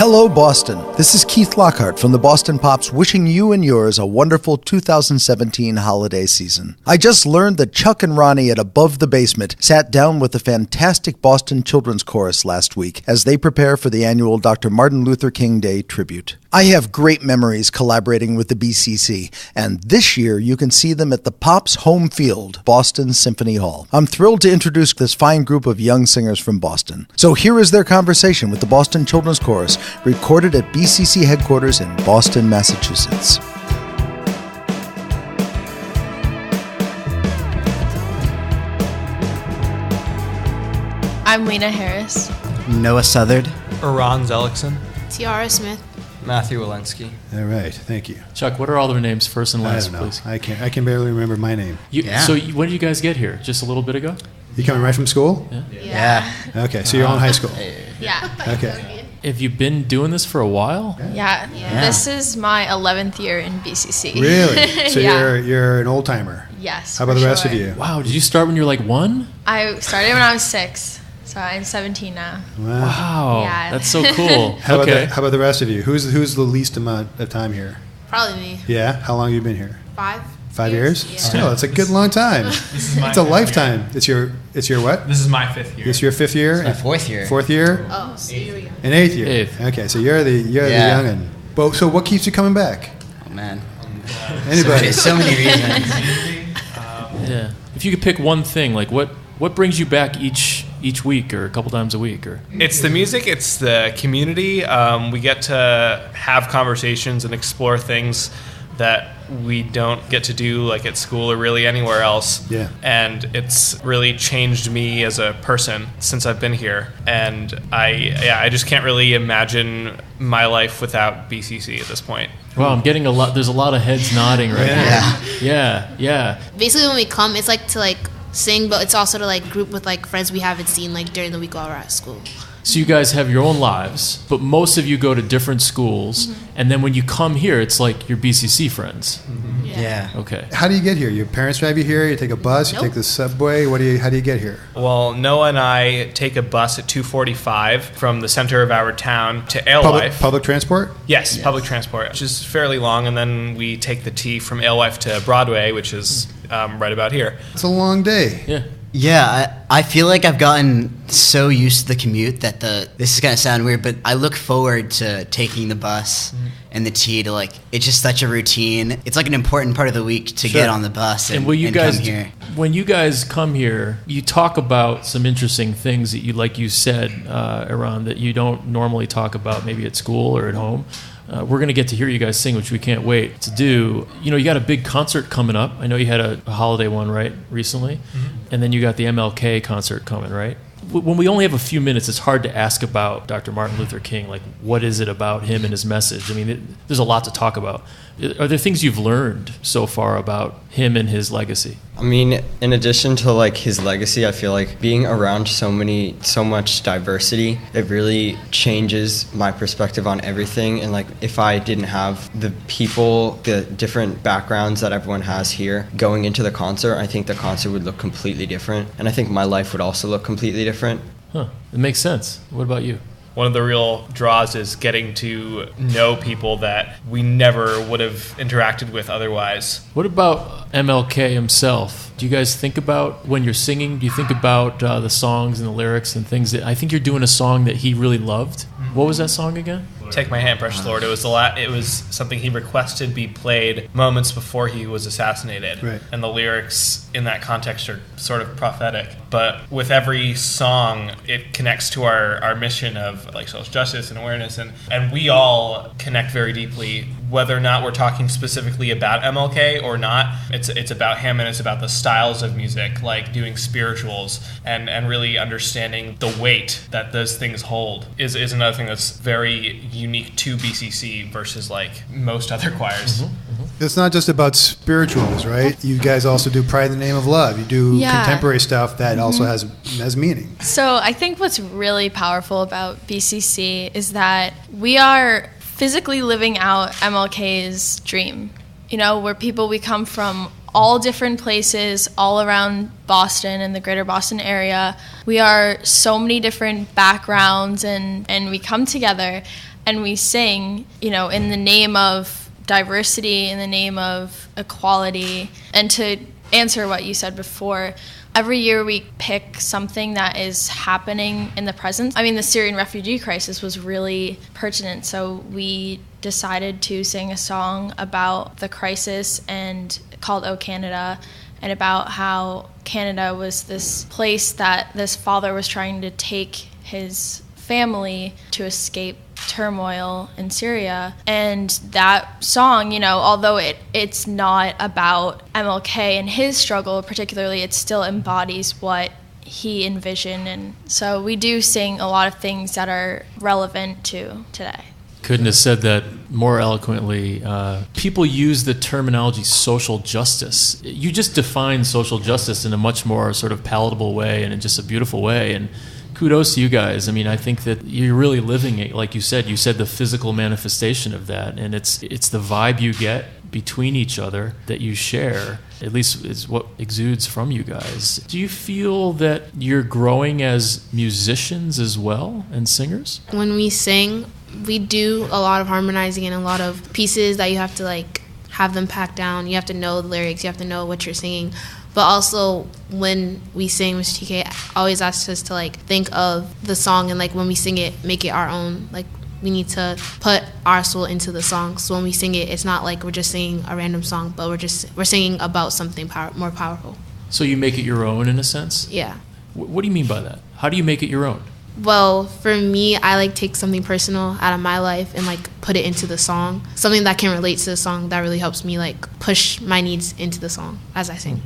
Hello, Boston. This is Keith Lockhart from the Boston Pops wishing you and yours a wonderful 2017 holiday season. I just learned that Chuck and Ronnie at Above the Basement sat down with the fantastic Boston Children's Chorus last week as they prepare for the annual Dr. Martin Luther King Day tribute. I have great memories collaborating with the BCC, and this year you can see them at the Pops' home field, Boston Symphony Hall. I'm thrilled to introduce this fine group of young singers from Boston. So here is their conversation with the Boston Children's Chorus, recorded at BCC headquarters in Boston, Massachusetts. I'm Lena Harris. Noah Southard. Iran Zelikson. Tiara Smith. Matthew Walensky. All right, thank you. Chuck, what are all their names, first and last, I don't know. please? I can barely remember my name. So when did you guys get here? Just a little bit ago? You coming right from school? Yeah. Okay, so you're all in high school. Yeah. Okay. Have you been doing this for a while? Yeah. This is my 11th year in BCC. Really? So Yeah. you're an old timer. Yes. How about the rest of you? Wow, did you start when you were like 1? I started when I was 6, so I'm 17 now. Wow, Yeah. that's so cool. How Okay. about the rest of you? Who's the least amount of time here? Probably me. Yeah. How long have you been here? 5 years? Yeah. Still, that's a good long time. It's a lifetime. It's your what? This is my 5th year. It's your 5th year. It's my 4th year. 4th year. Oh, so here we go. An 8th year. 8th. Okay, so you're the Yeah. youngin'. But so what keeps you coming back? Oh, man. Anybody? So many reasons. Yeah. If you could pick one thing, like what brings you back each week or a couple times a week? Or It's the music, it's the community. We get to have conversations and explore things that we don't get to do like at school or really anywhere else. Yeah. And it's really changed me as a person since I've been here. And I just can't really imagine my life without BCC at this point. wow, I'm getting a lot. There's a lot of heads nodding right now. Yeah. Basically, when we come, it's like to sing, but it's also to group with friends we haven't seen during the week while we're at school. So you guys have your own lives, but most of you go to different schools, and then when you come here, it's like your BCC friends. Yeah. Okay. How do you get here? Your parents drive you here? You take a bus? You Nope. take the subway? How do you get here? Well, Noah and I take a bus at 2:45 from the center of our town to Alewife. Public transport? Yes, public transport, which is fairly long, and then we take the T from Alewife to Broadway, which is right about here. It's a long day. Yeah. Yeah, I feel like I've gotten so used to the commute that this is going to sound weird, but I look forward to taking the bus and the T to it's just such a routine. It's like an important part of the week to get on the bus and will you guys come here. When you guys come here, you talk about some interesting things that you said, Iran, that you don't normally talk about maybe at school or at home. We're going to get to hear you guys sing, which we can't wait to do. You got a big concert coming up. I know you had a holiday one, right, recently? And then you got the MLK concert coming, right? When we only have a few minutes, it's hard to ask about Dr. Martin Luther King. What is it about him and his message? I mean, there's a lot to talk about. Are there things you've learned so far about him and his legacy? I mean, in addition to his legacy, I feel like being around so much diversity, it really changes my perspective on everything. And if I didn't have the people, the different backgrounds that everyone has here going into the concert, I think the concert would look completely different. And I think my life would also look completely different. Huh. It makes sense. What about you? One of the real draws is getting to know people that we never would have interacted with otherwise. What about MLK himself? Do you guys think about, when you're singing, do you think about the songs and the lyrics and things I think you're doing a song that he really loved. What was that song again? Take My Hand, Precious Lord. It was something he requested be played moments before he was assassinated. Right. And the lyrics in that context are sort of prophetic. But with every song, it connects to our mission of social justice and awareness. And we all connect very deeply, whether or not we're talking specifically about MLK or not. It's about him, and it's about the styles of music, like doing spirituals and really understanding the weight that those things hold is another thing that's very unique to BCC versus most other choirs. It's not just about spirituals, right? You guys also do Pride in the Name of Love. You do contemporary stuff that also has meaning. So I think what's really powerful about BCC is that we are physically living out MLK's dream. We come from all different places all around Boston and the greater Boston area. We are so many different backgrounds and we come together and we sing, in the name of diversity, in the name of equality. And to answer what you said before, every year we pick something that is happening in the present. I mean, the Syrian refugee crisis was really pertinent, so we decided to sing a song about the crisis and called "Oh Canada," and about how Canada was this place that this father was trying to take his family to escape turmoil in Syria. And that song, although it's not about MLK and his struggle particularly, it still embodies what he envisioned. And so we do sing a lot of things that are relevant to today. Couldn't have said that more eloquently. People use the terminology social justice. You just define social justice in a much more sort of palatable way and in just a beautiful way. And kudos to you guys. I mean, I think that you're really living it. Like you said the physical manifestation of that. And it's the vibe you get between each other that you share, at least is what exudes from you guys. Do you feel that you're growing as musicians as well and singers? When we sing, we do a lot of harmonizing and a lot of pieces that you have to have them packed down. You have to know the lyrics, you have to know what you're singing. But also when we sing, Mr. TK always asks us to think of the song, and when we sing it, make it our own. We need to put our soul into the song. So when we sing it, it's not like we're just singing a random song, but we're singing about something more powerful. So you make it your own in a sense? Yeah. What do you mean by that? How do you make it your own? Well, for me, I take something personal out of my life and put it into the song. Something that can relate to the song that really helps me push my needs into the song as I sing.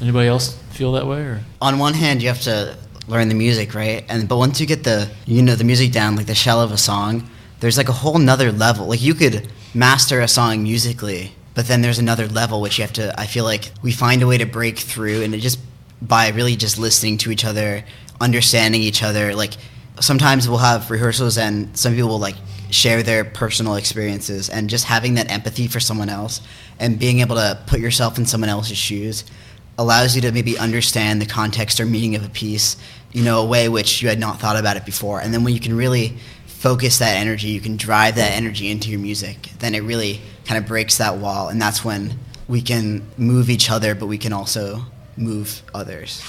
Anybody else feel that way? Or? On one hand, you have to learn the music, right? But once you get the music down, the shell of a song, there's a whole nother level. You could master a song musically, but then there's another level which you have to, I feel like we find a way to break through, and it just by really just listening to each other, understanding each other. Sometimes we'll have rehearsals and some people will share their personal experiences, and just having that empathy for someone else and being able to put yourself in someone else's shoes allows you to maybe understand the context or meaning of a piece, a way which you had not thought about it before. And then when you can really focus that energy, you can drive that energy into your music, then it really kind of breaks that wall. And that's when we can move each other, but we can also move others.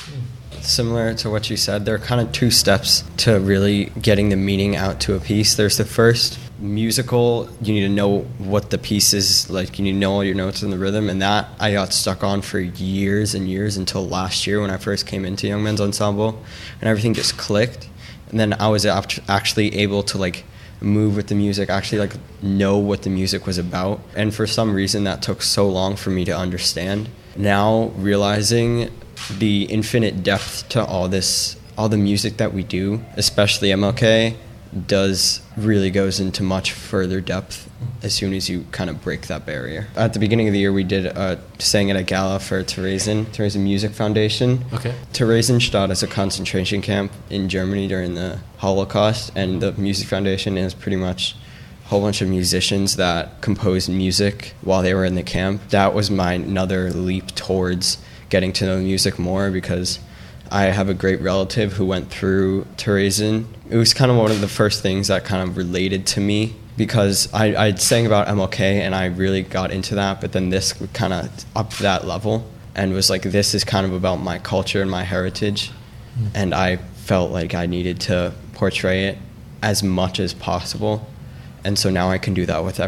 Similar to what you said, there are kind of two steps to really getting the meaning out to a piece. There's the first musical, you need to know what the piece is like, you need to know all your notes and the rhythm, and that I got stuck on for years and years until last year when I first came into Young Men's Ensemble, and everything just clicked. And then I was actually able to move with the music, actually know what the music was about. And for some reason that took so long for me to understand. Now realizing the infinite depth to all the music that we do, especially MLK, really goes into much further depth as soon as you kind of break that barrier. At the beginning of the year, we sang at a gala for Theresen Music Foundation. Okay. Theresienstadt is a concentration camp in Germany during the Holocaust, and the Music Foundation is pretty much a whole bunch of musicians that composed music while they were in the camp. That was another leap towards getting to know music more, because I have a great relative who went through Theresen. It was kind of one of the first things that kind of related to me, because I sang about MLK and I really got into that, but then this kind of upped that level and was this is kind of about my culture and my heritage, and I felt like I needed to portray it as much as possible. And so now I can do that with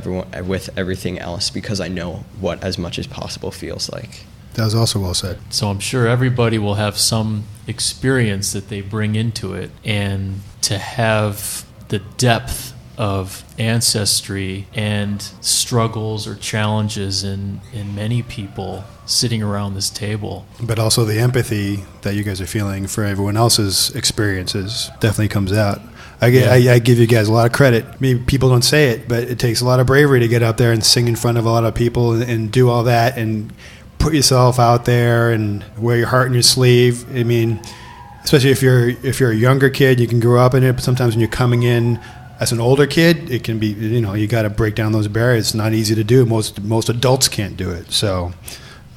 everything else, because I know what as much as possible feels like. That was also well said. So I'm sure everybody will have some experience that they bring into it, and to have the depth of ancestry and struggles or challenges in many people sitting around this table. But also the empathy that you guys are feeling for everyone else's experiences definitely comes out. I give you guys a lot of credit. Maybe people don't say it, but it takes a lot of bravery to get out there and sing in front of a lot of people and do all that and put yourself out there and wear your heart on your sleeve. I mean, especially if you're a younger kid, you can grow up in it, but sometimes when you're coming in as an older kid, it can be, you got to break down those barriers. It's not easy to do. Most adults can't do it. So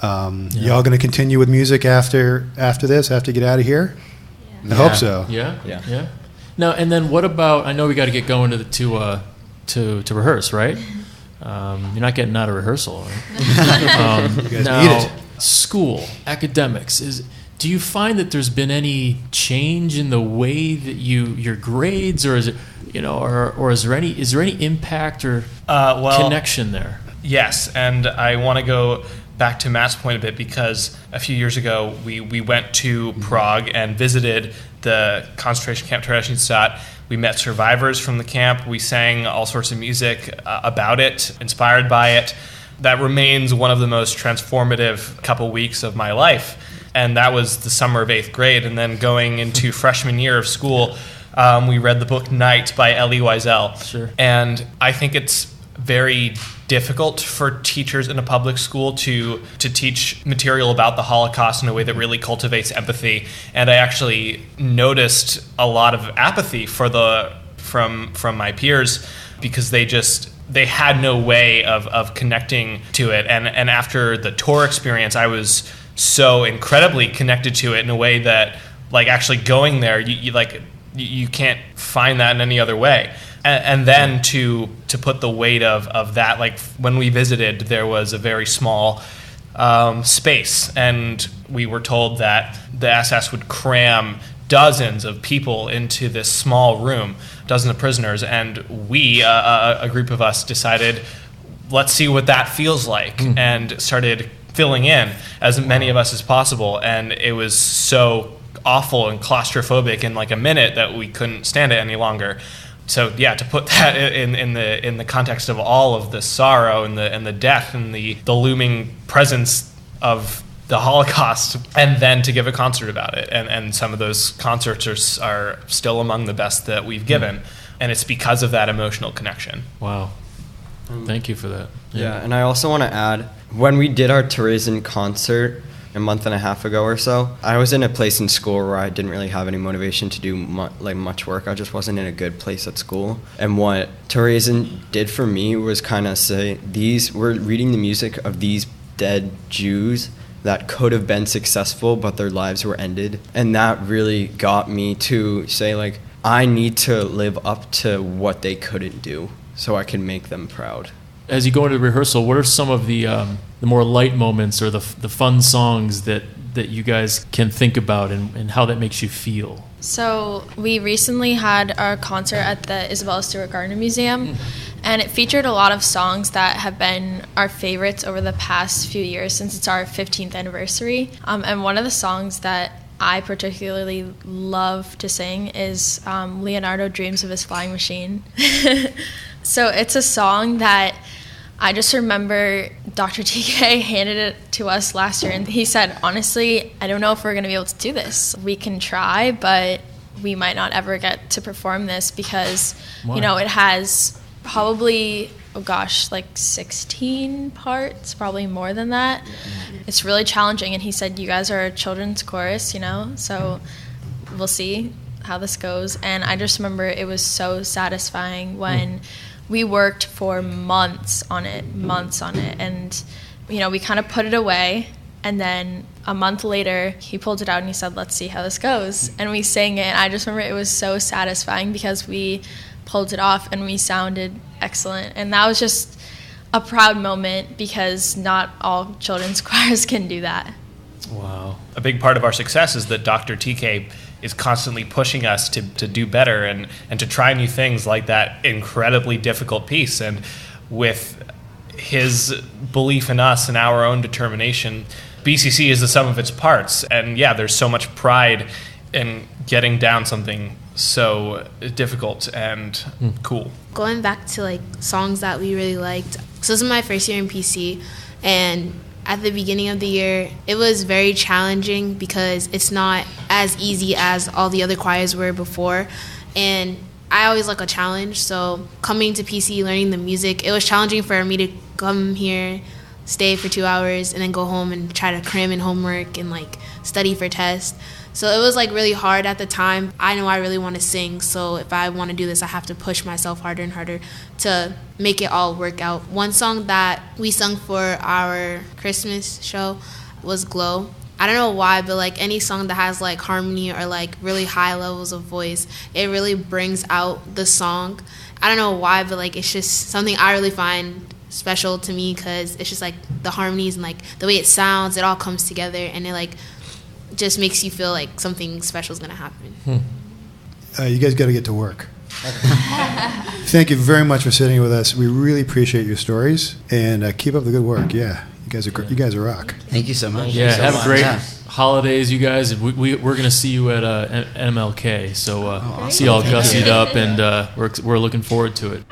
y'all going to continue with music after this, after you get out of here? Yeah. I hope so. Yeah. Now, and then what about, I know we got to get going to to rehearse, right? You're not getting out of rehearsal, right? You guys Now, need it. school, academics, do you find that there's been any change in the way that your grades, or is it, or is there any impact or connection there? Yes, and I want to go back to Matt's point a bit, because a few years ago we went to Prague and visited the concentration camp Theresienstadt. We met survivors from the camp. We sang all sorts of music about it, inspired by it. That remains one of the most transformative couple weeks of my life. And that was the summer of 8th grade. And then going into freshman year of school, we read the book Night by Elie Wiesel. Sure. And I think it's very difficult for teachers in a public school to teach material about the Holocaust in a way that really cultivates empathy. And I actually noticed a lot of apathy from my peers, because they had no way of connecting to it. And after the tour experience, I was so incredibly connected to it in a way that, like, actually going there, you can't find that in any other way. And then to put the weight of that, like when we visited, there was a very small space, and we were told that the SS would cram dozens of people into this small room, dozens of prisoners, and we, a group of us, decided, let's see what that feels like, and started filling in as many of us as possible. And it was so awful and claustrophobic in like a minute that we couldn't stand it any longer. So yeah, to put that in the context of all of the sorrow and the death and the looming presence of the Holocaust, and then to give a concert about it, and some of those concerts are still among the best that we've given, and it's because of that emotional connection. Wow, thank you for that. Yeah, and I also want to add, when we did our Theresian concert a month and a half ago or so, I was in a place in school where I didn't really have any motivation to do much work. I just wasn't in a good place at school. And what Theresian did for me was kind of say, we're reading the music of these dead Jews that could have been successful, but their lives were ended. And that really got me to say, like, I need to live up to what they couldn't do so I can make them proud. As you go into rehearsal, what are some of the more light moments or the fun songs that you guys can think about, and how that makes you feel? So we recently had our concert at the Isabella Stewart Gardner Museum, and it featured a lot of songs that have been our favorites over the past few years since it's our 15th anniversary. And one of the songs that I particularly love to sing is Leonardo Dreams of His Flying Machine. So it's a song that I just remember Dr. TK handed it to us last year, and he said, honestly, I don't know if we're going to be able to do this. We can try, but we might not ever get to perform this because, it has probably, like 16 parts, probably more than that. It's really challenging, and he said, you guys are a children's chorus, so we'll see how this goes. And I just remember it was so satisfying when we worked for months on it, and we kind of put it away, and then a month later he pulled it out and he said, let's see how this goes, and we sang it. And I just remember it was so satisfying because we pulled it off and we sounded excellent, and that was just a proud moment because not all children's choirs can do that. Wow. A big part of our success is that Dr. TK is constantly pushing us to do better and to try new things, like that incredibly difficult piece. And with his belief in us and our own determination, BCC is the sum of its parts. And yeah, there's so much pride in getting down something so difficult and cool. Going back to like songs that we really liked. So this is my first year in PC, and at the beginning of the year, it was very challenging because it's not as easy as all the other choirs were before. And I always like a challenge. So coming to PC, learning the music, it was challenging for me to come here, stay for 2 hours, and then go home and try to cram in homework and like study for tests. So it was like really hard at the time. I know I really want to sing, so if I want to do this, I have to push myself harder and harder to make it all work out. One song that we sung for our Christmas show was Glow. I don't know why, but like any song that has like harmony or like really high levels of voice, it really brings out the song. I don't know why, but like it's just something I really find special to me, because it's just like the harmonies and like the way it sounds, it all comes together, and it like just makes you feel like something special is gonna happen. You guys got to get to work. Thank you very much for sitting with us. We really appreciate your stories, and keep up the good work. Yeah, you guys are rock. Thank you so much. Yeah, so have much. great Yeah. holidays, you guys. We're going to see you at MLK, so awesome. see you all Thank gussied you. up, and we're looking forward to it.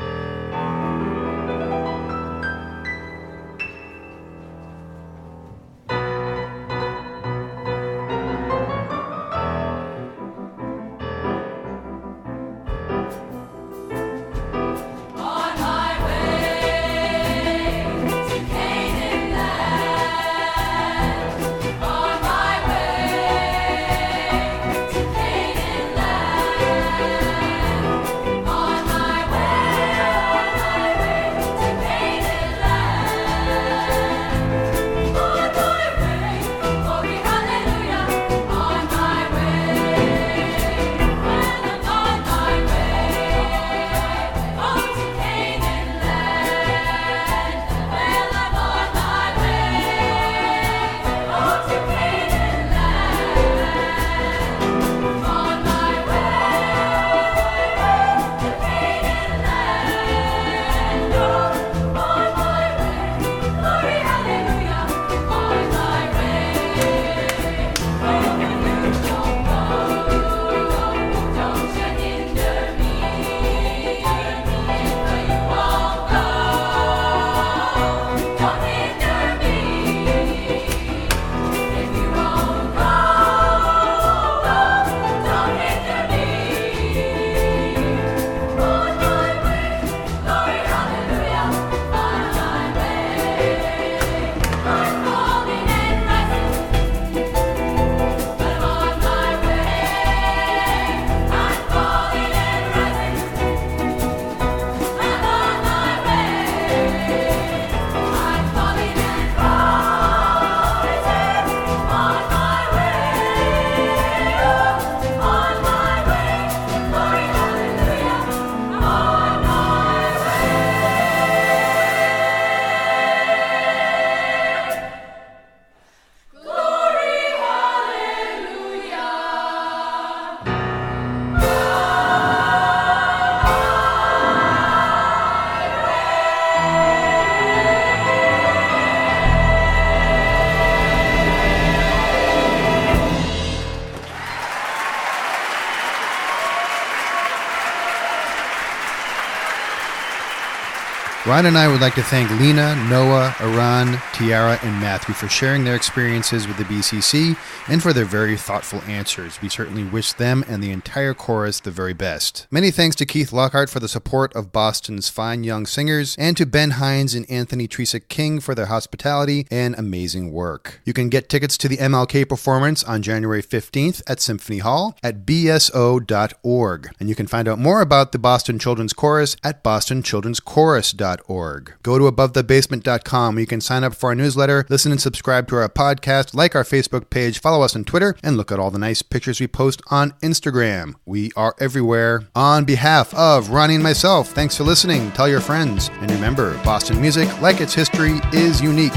Ryan and I would like to thank Lena, Noah, Aran, Tiara, and Matthew for sharing their experiences with the BCC and for their very thoughtful answers. We certainly wish them and the entire chorus the very best. Many thanks to Keith Lockhart for the support of Boston's fine young singers, and to Ben Hines and Anthony Trecek-King for their hospitality and amazing work. You can get tickets to the MLK performance on January 15th at Symphony Hall at bso.org. And you can find out more about the Boston Children's Chorus at bostonchildrenschorus.org. Go to abovethebasement.com where you can sign up for our newsletter, listen and subscribe to our podcast, like our Facebook page, follow us on Twitter, and look at all the nice pictures we post on Instagram. We are everywhere. On behalf of Ronnie and myself, thanks for listening. Tell your friends. And remember, Boston music, like its history, is unique.